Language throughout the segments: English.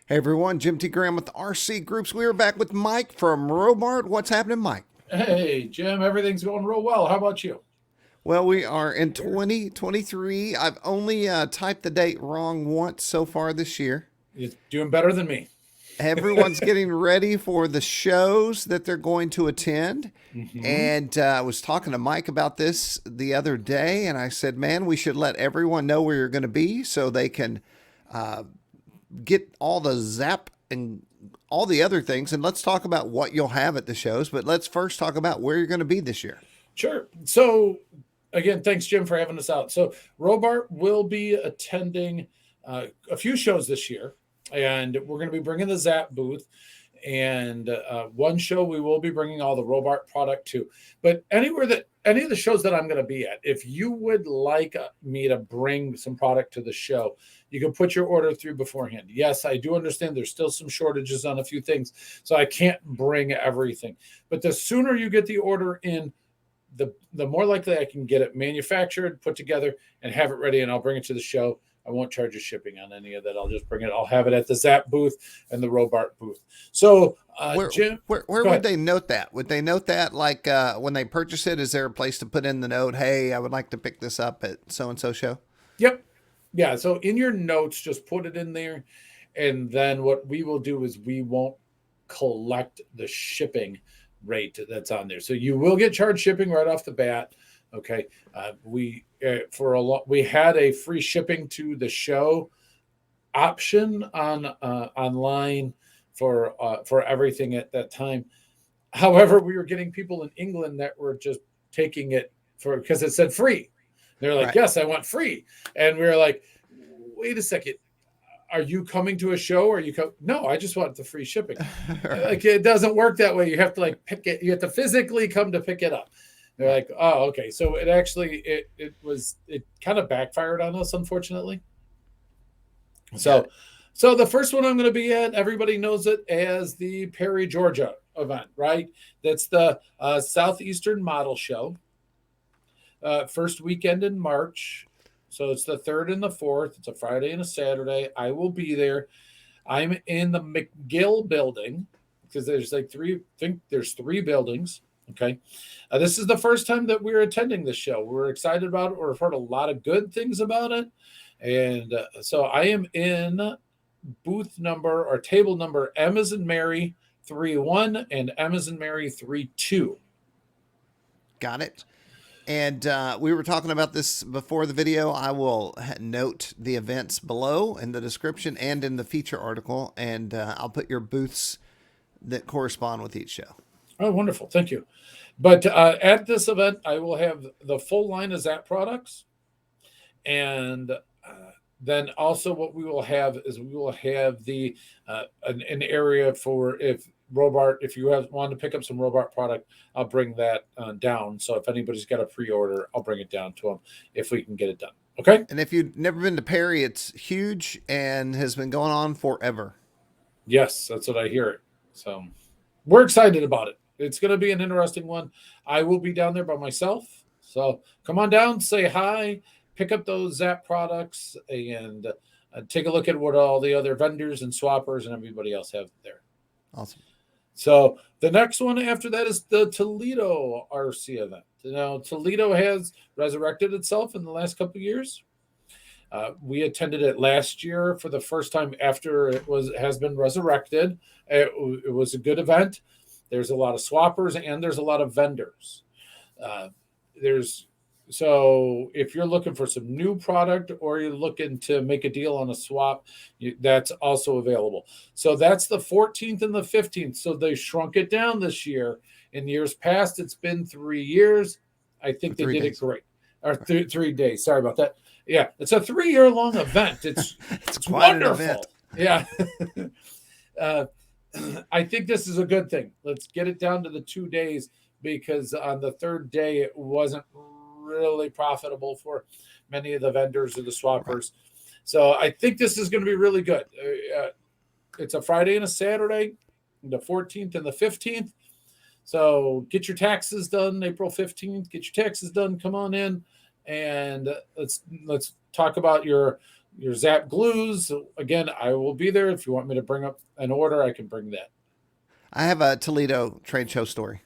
Hey everyone, Jim T. Graham with RC Groups. We are back with Mike from Robart. What's happening, Mike? Hey, Jim, everything's going real well. How about you? Well, we are in 2023. I've only typed the date wrong once so far this year. You're doing better than me. Everyone's getting ready for the shows that they're going to attend. Mm-hmm. And I was talking to Mike about this the other day, and I said, man, we should let everyone know where you're going to be so they can uh, get all the zap and all the other things. And let's talk about what you'll have at the shows. But let's first talk about where you're going to be this year. Sure. So, again, thanks, Jim, for having us out. So, Robart will be attending a few shows this year, and we're going to be bringing the Zap booth. And one show we will be bringing all the Robart product to. But anywhere that any of the shows that I'm going to be at, if you would like me to bring some product to the show, you can put your order through beforehand. Yes, I do understand there's still some shortages on a few things, so I can't bring everything. But the sooner you get the order in, the more likely I can get it manufactured, put together, and have it ready, and I'll bring it to the show. I won't charge you shipping on any of that. I'll just bring it. I'll have it at the Zap booth and the Robart booth. So, Where Jim, where go would ahead. they note that? Would they note that like when they purchase it? Is there a place to put in the note? Hey, I would like to pick this up at so and so show. Yep. Yeah. So in your notes, just put it in there. And then what we will do is we won't collect the shipping rate that's on there. So you will get charged shipping right off the bat. Okay. We for a lot we had a free shipping to the show option on online for everything at that time. However, we were getting people in England that were just taking it for because it said free. They're like, Right. "Yes, I want free," and we were like, "Wait a second, are you coming to a show? Or are you come? No, I just want the free shipping." Right. Like it doesn't work that way. You have to like pick it. You have to physically come to pick it up. They're Right. like, "Oh, okay." So it actually it kind of backfired on us, unfortunately. Got So, it. so the first one I'm going to be at, everybody knows it as the Perry, Georgia event, right? That's the Southeastern Model Show, first weekend in March. So it's the third and the fourth. It's a Friday and a Saturday. I will be there. I'm in the McGill building because there's like three. I think there's three buildings. Okay, this is the first time that we're attending this show. We're excited about it. We've heard a lot of good things about it, and so I am in booth number or table number M as in Mary 3-1 and M as in Mary 3-2. Got it. And we were talking about this before the video. I will note the events below in the description and in the feature article, and I'll put your booths that correspond with each show. Oh, wonderful! Thank you. But at this event, I will have the full line of Zap products, and then also what we will have is we will have the an area for if Robart, if you have want to pick up some Robart product, I'll bring that down. So if anybody's got a pre-order, I'll bring it down to them if we can get it done. Okay. And if you've never been to Perry, it's huge and has been going on forever. Yes, that's what I hear. So we're excited about it. It's going to be an interesting one. I will be down there by myself. So come on down, say hi, pick up those Zap products, and take a look at what all the other vendors and swappers and everybody else have there. Awesome. So the next one after that is the Toledo RC event. Now Toledo has resurrected itself in the last couple of years. We attended it last year for the first time after it was has been resurrected. It was a good event. There's a lot of swappers and there's a lot of vendors. Uh, there's so if you're looking for some new product or you're looking to make a deal on a swap, that's also available. So that's the 14th and the 15th. So they shrunk it down this year. In years past, it's been 3 years. I For think they three did it days. great. Or Right. 3 days. Sorry about that. Yeah, it's a 3 year long event. It's It's it's quite an event. wonderful. Yeah. uh, I think this is a good thing. Let's get it down to the 2 days because on the third day it wasn't really profitable for many of the vendors or the Right. swappers. So I think this is going to be really good. It's a Friday and a Saturday, the 14th and the 15th. So get your taxes done April 15th. Get your taxes done. Come on in and let's talk about your Zap glues. Again, I will be there. If you want me to bring up an order, I can bring that. I have a Toledo trade show story.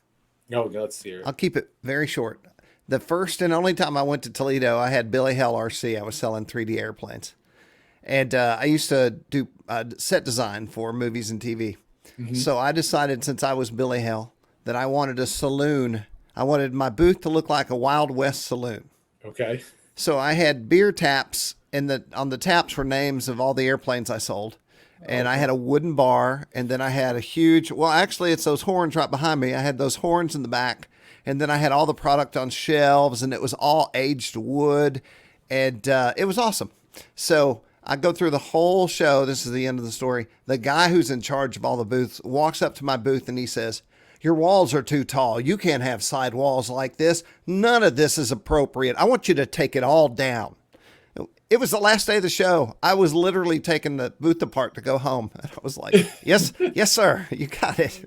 Oh, let's hear it. I'll keep it very short. The first and only time I went to Toledo, I had Billy Hell RC. I was selling 3D airplanes. And I used to do set design for movies and TV. Mm-hmm. So I decided, since I was Billy Hell, that I wanted a saloon. I wanted my booth to look like a Wild West saloon. Okay. So I had beer taps, and on the taps were names of all the airplanes I sold. And I had a wooden bar, and then I had a huge, well, actually, it's those horns right behind me. I had those horns in the back, and then I had all the product on shelves, and it was all aged wood, and it was awesome. So I go through the whole show. This is the end of the story. The guy who's in charge of all the booths walks up to my booth, and he says, "Your walls are too tall. You can't have side walls like this. None of this is appropriate. I want you to take it all down." It was the last day of the show. I was literally taking the booth apart to go home. And I was like, yes, sir. You got it.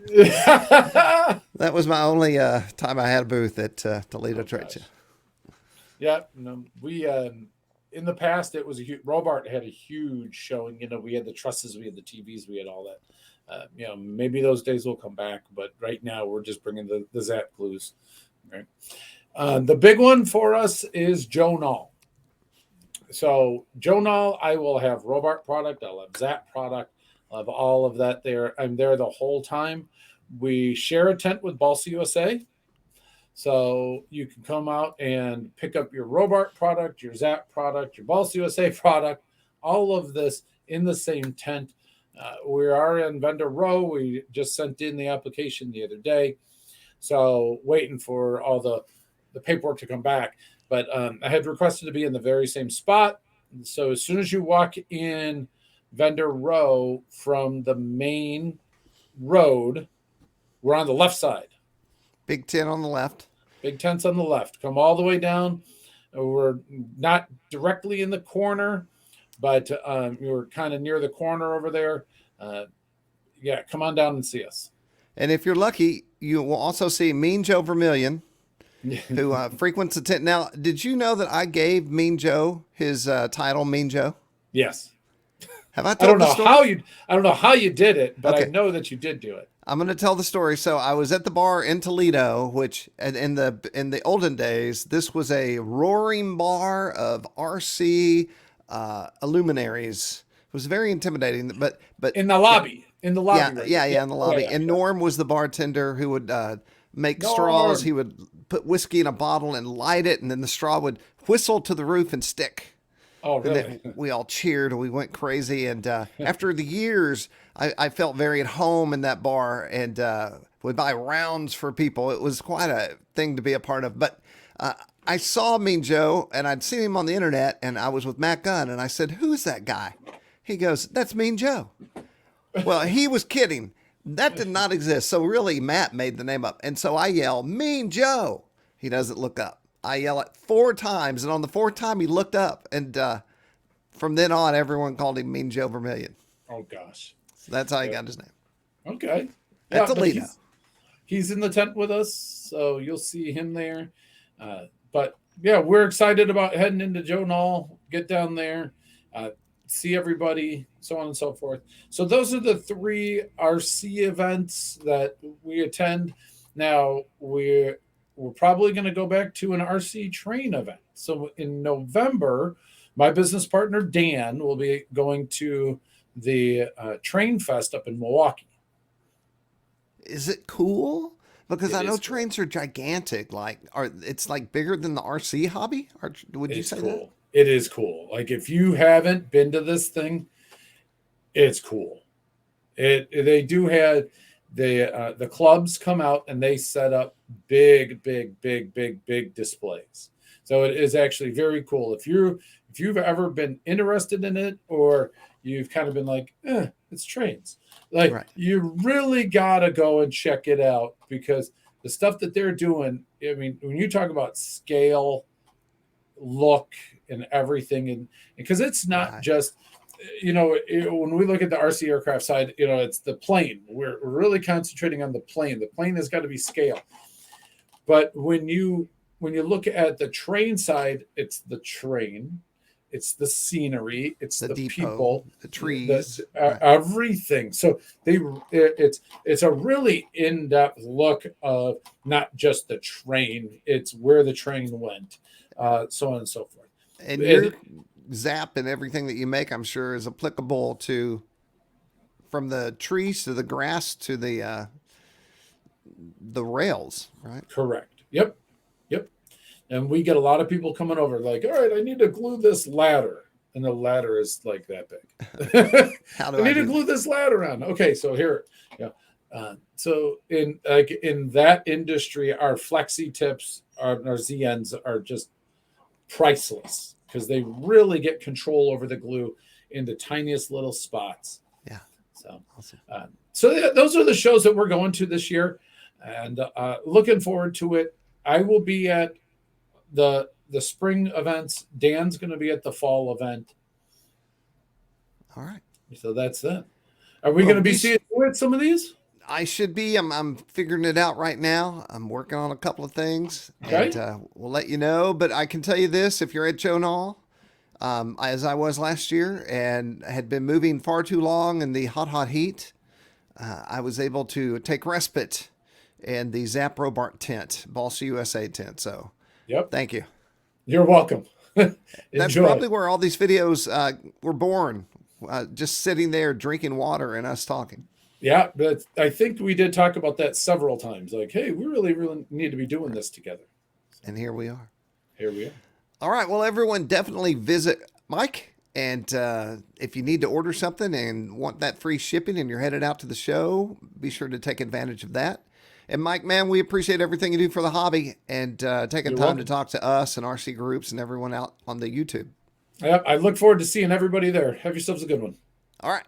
That was my only time I had a booth at Toledo Trade Show. Yeah. No, we, in the past, it was Robart had a huge showing. We had the trusses, we had the TVs, we had all that. Maybe those days will come back, but right now we're just bringing the Zap glues. Right. The big one for us is Joe Nall. So Joe Nall, I will have Robart product. I'll have Zap product. I'll have all of that there. I'm there the whole time. We share a tent with Balsa USA. So you can come out and pick up your Robart product, your Zap product, your Balsa USA product, all of this in the same tent. We are in vendor row. We just sent in the application the other day. So waiting for all the paperwork to come back. But I had requested to be in the very same spot. So as soon as you walk in vendor row from the main road, we're on the left side. Big tent on the left. Big tents on the left. Come all the way down. We're not directly in the corner, but you're kind of near the corner over there. Come on down and see us. And if you're lucky, you will also see Mean Joe Vermillion, who frequents the tent. Now, did you know that I gave Mean Joe his title, Mean Joe? Yes. Have I told the story? I don't know how you did it, but Okay. I know that you did do it. I'm going to tell the story. So I was at the bar in Toledo, which in the olden days, this was a roaring bar of RC luminaries. It was very intimidating, but in the lobby, in the lobby, yeah, right? in the lobby. And Norm was the bartender who would make straws. He would put whiskey in a bottle and light it, and then the straw would whistle to the roof and stick. Oh, really? And then we all cheered. We went crazy. And after the years, I felt very at home in that bar and would buy rounds for people. It was quite a thing to be a part of. But I saw Mean Joe, and I'd seen him on the internet, and I was with Matt Gunn, and I said, "Who's that guy?" He goes, "That's Mean Joe." Well, he was kidding. That did not exist. So really, Matt made the name up. And so I yell, "Mean Joe." He doesn't look up. I yell it 4 times, and on the 4th time, he looked up. And from then on, everyone called him Mean Joe Vermillion. Oh, gosh. So that's how he got his name. Okay. That's Toledo. He's in the tent with us, so you'll see him there. But, yeah, we're excited about heading into Joe Nall, get down there, see everybody, so on and so forth. So those are the 3 RC events that we attend. Now, we're probably going to go back to an RC train event. So in November, my business partner, Dan, will be going to the Train Fest up in Milwaukee. Is it cool? Because I know cool. trains are gigantic. It's like bigger than the RC hobby? Or would you say that? It is cool. Like, if you haven't been to this thing, it's cool. They do have the clubs come out and they set up big displays. So it is actually very cool. If you've ever been interested in it, or you've kind of been like, it's trains. Like, right. You really gotta go and check it out, because the stuff that they're doing, I mean, when you talk about scale, look, and everything, and because it's not right. Just, when we look at the RC aircraft side, it's the plane. We're really concentrating on the plane. The plane has got to be scale. But when you look at the train side, it's the train. it's the scenery, it's The the depot, people, the trees. Right. everything. So it's a really in-depth look of not just the train, it's where the train went, so on and so forth. And your It, zap and everything that you make, I'm sure, is applicable to from the trees to the grass to the rails, right? correct. Yep. Yep. And we get a lot of people coming over like, all right, I need to glue this ladder. And the ladder is like that big. How I do I need to do glue that? this ladder on. Okay, so here, yeah. So in that industry, our flexi tips, our ZNs are just priceless because they really get control over the glue in the tiniest little spots. Yeah, So, awesome. those are the shows that we're going to this year, and looking forward to it. I will be at the spring events. Dan's going to be at the fall event. All right. So that's that. Are we Well, going to be seeing you at some of these? I should be. I'm figuring it out right now. I'm working on a couple of things, and Okay. we'll let you know. But I can tell you this: if you're at Joan Hall, as I was last year, and had been moving far too long in the hot heat, I was able to take respite in the Zap Robart tent, Balsa USA tent. So, Yep. thank you. You're welcome. That's Enjoy. probably where all these videos were born. Just sitting there drinking water and us talking. Yeah, but I think we did talk about that several times. Like, hey, we really need to be doing this together. And here we are. Here we are. All right. Well, everyone, definitely visit Mike. And if you need to order something and want that free shipping and you're headed out to the show, be sure to take advantage of that. And Mike, man, we appreciate everything you do for the hobby and taking You're time to welcome. talk to us and RC groups and everyone out on the YouTube. Yeah, I look forward to seeing everybody there. Have yourselves a good one. All right.